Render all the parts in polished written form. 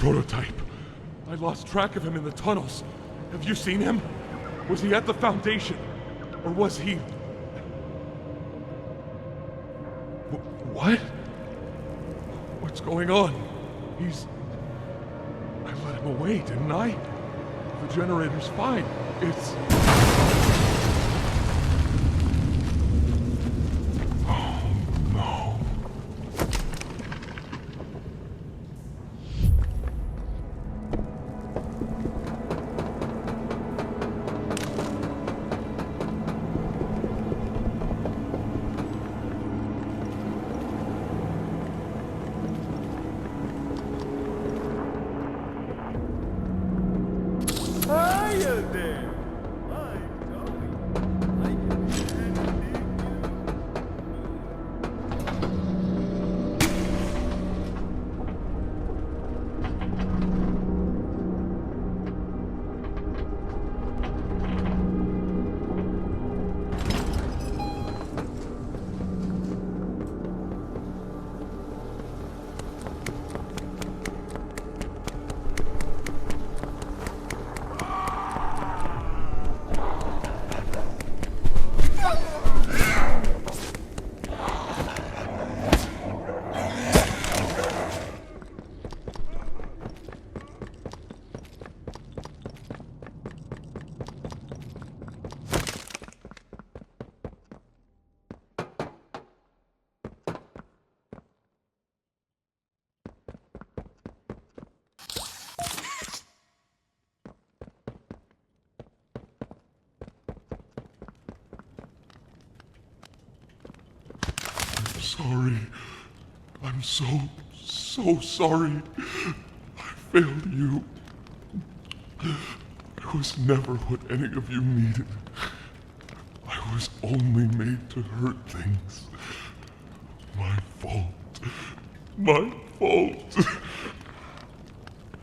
Prototype. I lost track of him in the tunnels. Have you seen him? Was he at the Foundation? Or was he... What? What's going on? He's... I let him away, didn't I? The generator's fine. It's... Oh, no. Hiya there! I'm going. I can handle you. Sorry. I'm so sorry. I failed you. I was never what any of you needed. I was only made to hurt things. My fault. My fault.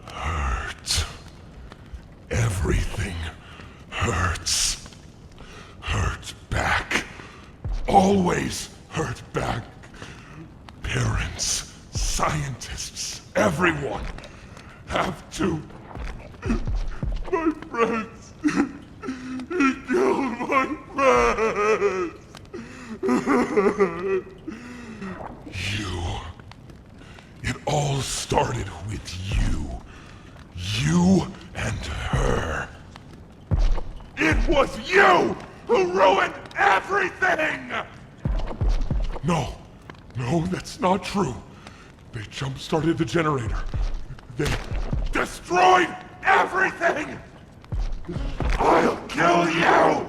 Hurt. Everything hurts. Hurt back. Always hurt back. Parents, scientists, everyone have to. My friends. He killed my friends. You. It all started with you. You and her. It was you who ruined everything! No, that's not true. They jump-started the generator. They destroyed everything! I'll kill you!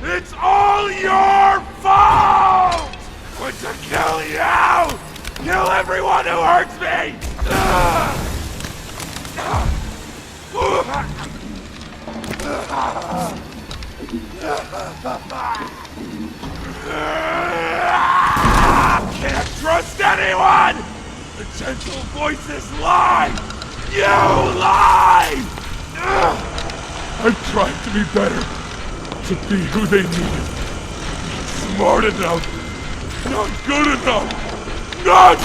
It's all your fault! But to kill you! Kill everyone who hurts me! Can't trust anyone! The gentle voices lie! You lie! I've tried to be better, to be who they needed. Not smart enough, not good enough, not...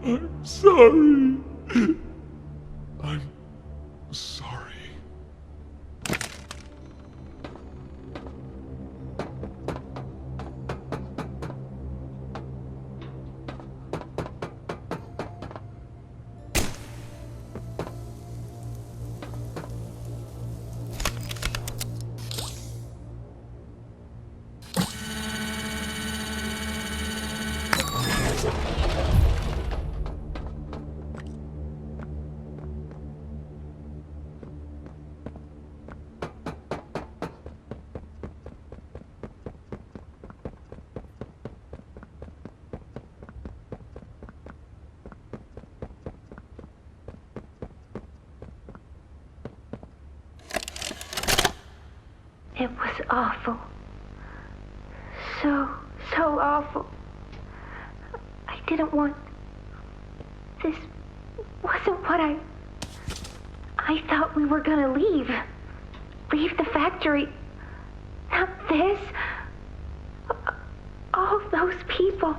I'm sorry. I'm sorry. It was awful. So awful. I didn't want... This wasn't what I thought we were gonna leave. Leave the factory. Not this. All those people.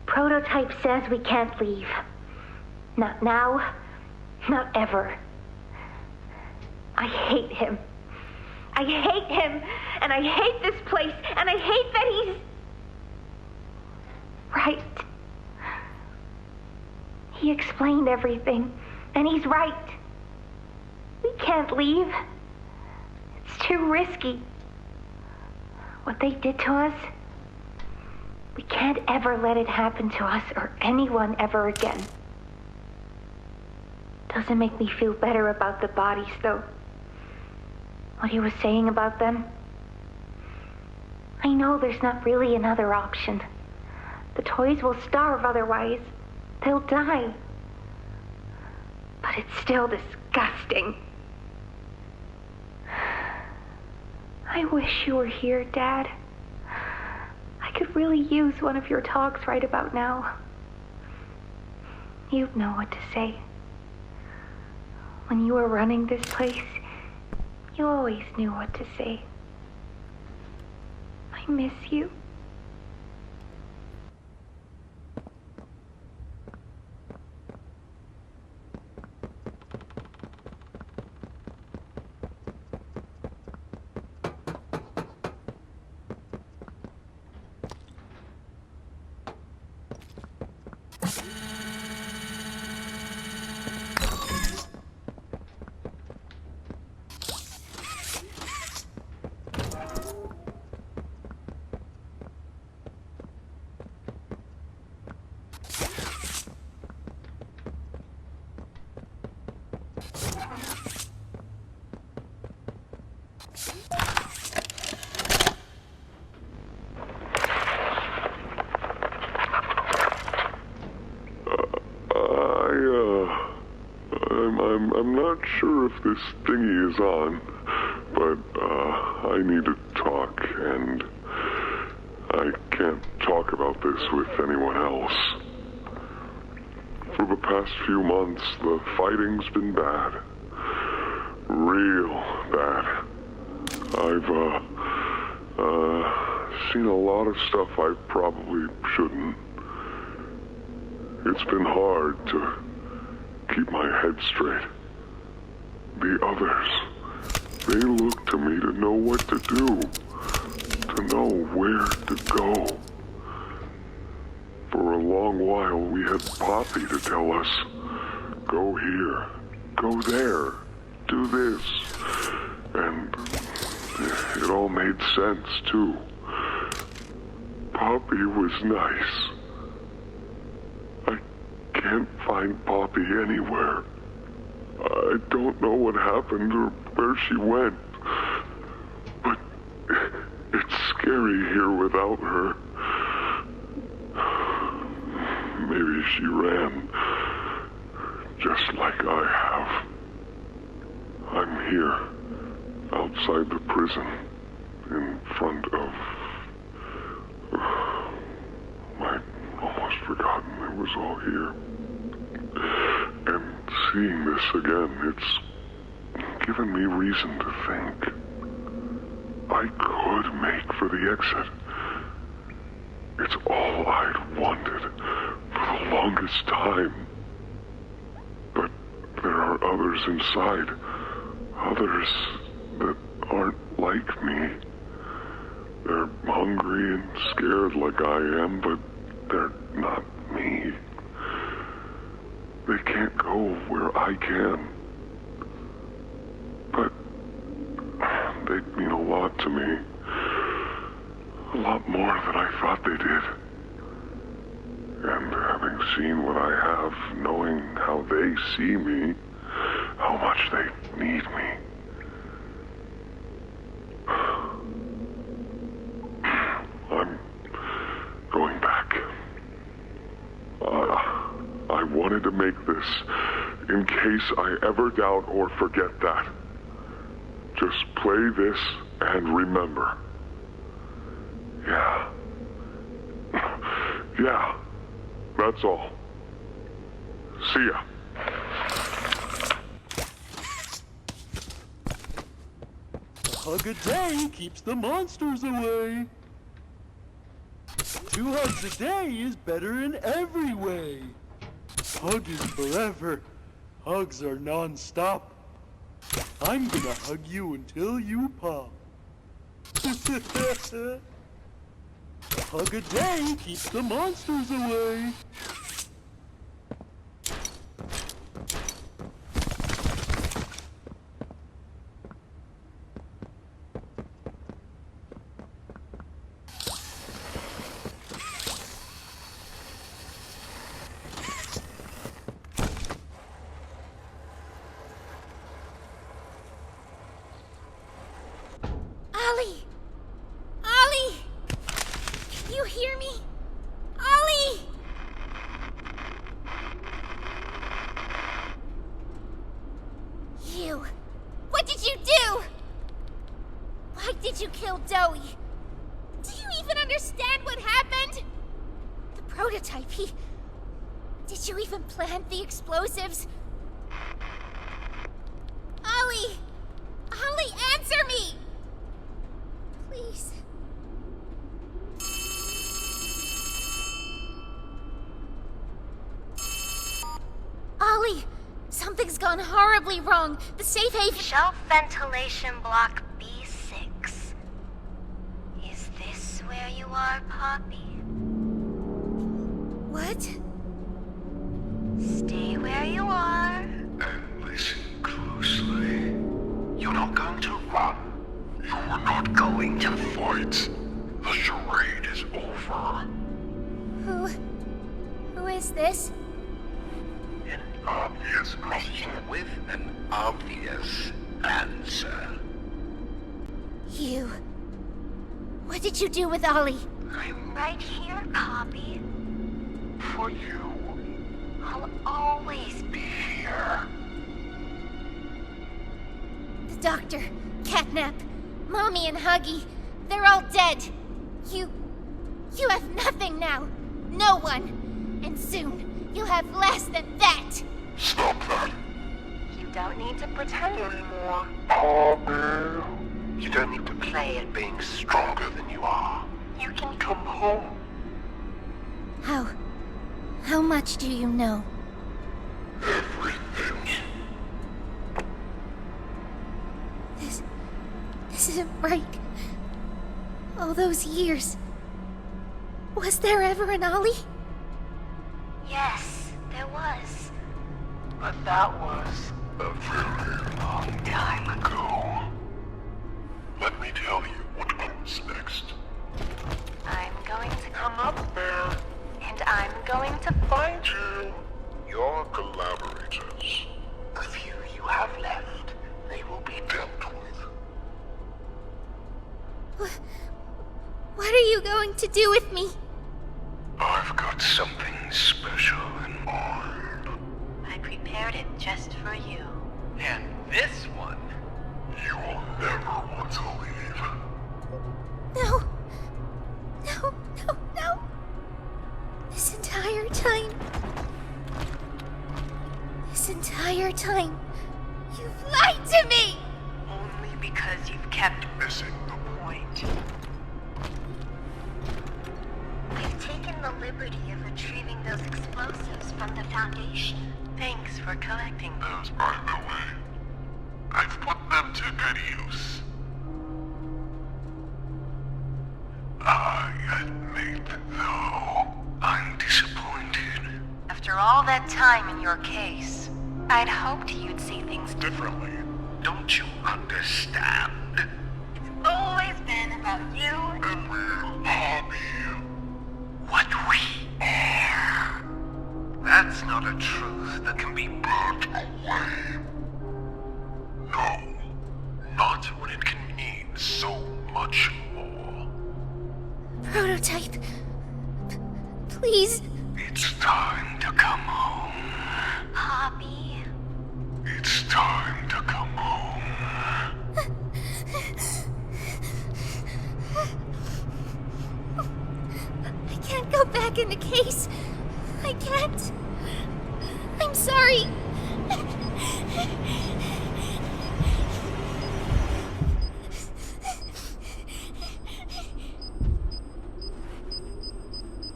Prototype says we can't leave. Not now, not ever. I hate him. I hate him, and I hate this place, and I hate that he's... right. He explained everything, and he's right. We can't leave. It's too risky. What they did to us... we can't ever let it happen to us or anyone ever again. Doesn't make me feel better about the bodies, though. What he was saying about them. I know there's not really another option. The toys will starve otherwise. They'll die. But it's still disgusting. I wish you were here, Dad. I could really use one of your talks right about now. You'd know what to say. When you were running this place, you always knew what to say. I miss you. I'm not sure if this thingy is on, but I need to talk, and I can't talk about this with anyone else. For the past few months, the fighting's been bad. Real bad. I've seen a lot of stuff I probably shouldn't. It's been hard to keep my head straight. The others, they look to me to know what to do, to know where to go. For a long while, we had Poppy to tell us, go here, go there, do this. And it all made sense, too. Poppy was nice. I can't find Poppy anywhere. I don't know what happened or where she went. But it's scary here without her. Maybe she ran, just like I have. I'm here, outside the prison, in front of... I'd almost forgotten it was all here. And seeing this again, it's given me reason to think. I could make for the exit. It's all I'd wanted for the longest time. But there are others inside. Others that aren't like me. They're hungry and scared like I am, but they're not me. They can't go where I can. But they mean a lot to me. A lot more than I thought they did. And having seen what I have, knowing how they see me, how much they need me. I'm going back. I wanted to make this in case I ever doubt or forget that. Just play this and remember. Yeah. Yeah. That's all. See ya. A hug a day keeps the monsters away. 2 hugs a day is better in every way. Hug is forever. Hugs are non-stop. I'm gonna hug you until you pop. A hug a day keeps the monsters away. Ollie! Ollie! Can you hear me? Ollie! You! What did you do? Why did you kill Dowie? Do you even understand what happened? The prototype, Did you even plant the explosives? Ollie! Ollie, answer me! Please. Ollie! Something's gone horribly wrong. The safe haven... Shelf ventilation block B6. Is this where you are, Poppy? What? Stay where you are. And listen closely. You're not going to run. You're not going to fight. The charade is over. Who is this? An obvious question with an obvious answer. You. What did you do with Ollie? I'm right here, Poppy. For you, I'll always be here. The doctor, Catnap, Mommy and Huggy, they're all dead. You have nothing now. No one. And soon, you'll have less than that. Stop that. You don't need to pretend anymore. Poppy. You don't need to play at being stronger than you are. You can Come home. How much do you know? Everything. This isn't right. All those years. Was there ever an Ollie? Yes, there was. But that was a very long to do with me. I've got something special in mind. I prepared it just for you. And this one. You will never want to leave. No. No, no, no. This entire time. You've lied to me! Only because you've kept Missing the point. We've taken the liberty of retrieving those explosives from the Foundation. Thanks for collecting them. As by the way, I've put them to good use. I admit, though, I'm disappointed. After all that time in your case, I'd hoped you'd see things differently. Don't you understand? It's always been about you and we'll hobby you. What we are. That's not a truth that can be Burnt away. No, not when it can mean so much more. Prototype. Please. It's time to come home. Hobby. It's time to come home. I can't go back in the case. I can't. I'm sorry.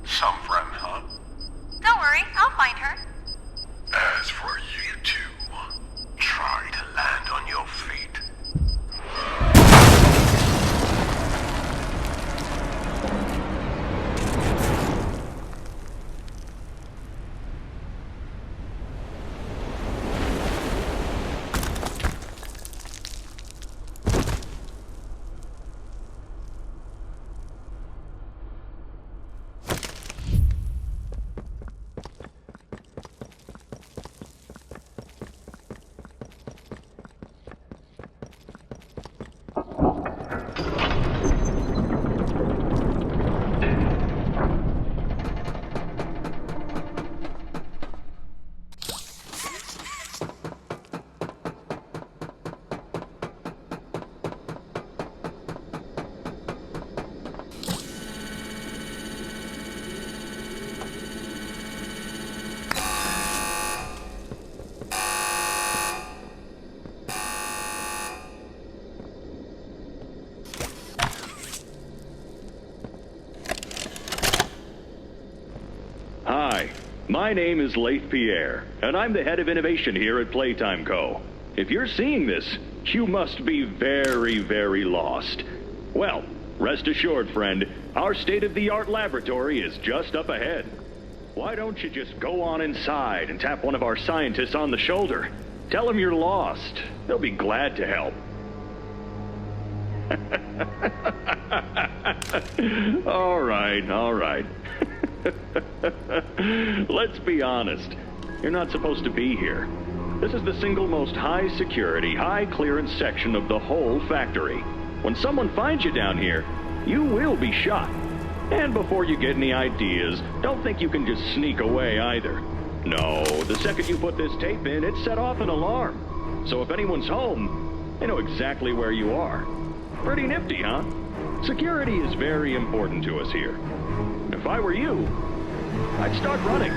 Some friend, huh? Don't worry, I'll find her. As for you two, try to land on your feet. Hi, my name is Leith Pierre, and I'm the head of innovation here at Playtime Co. If you're seeing this, you must be very, very lost. Well, rest assured, friend, our state-of-the-art laboratory is just up ahead. Why don't you just go on inside and tap one of our scientists on the shoulder? Tell them you're lost. They'll be glad to help. All right. Let's be honest. You're not supposed to be here. This is the single most high-security, high-clearance section of the whole factory. When someone finds you down here, you will be shot. And before you get any ideas, don't think you can just sneak away either. No, the second you put this tape in, it set off an alarm. So if anyone's home, they know exactly where you are. Pretty nifty, huh? Security is very important to us here. If I were you, I'd start running.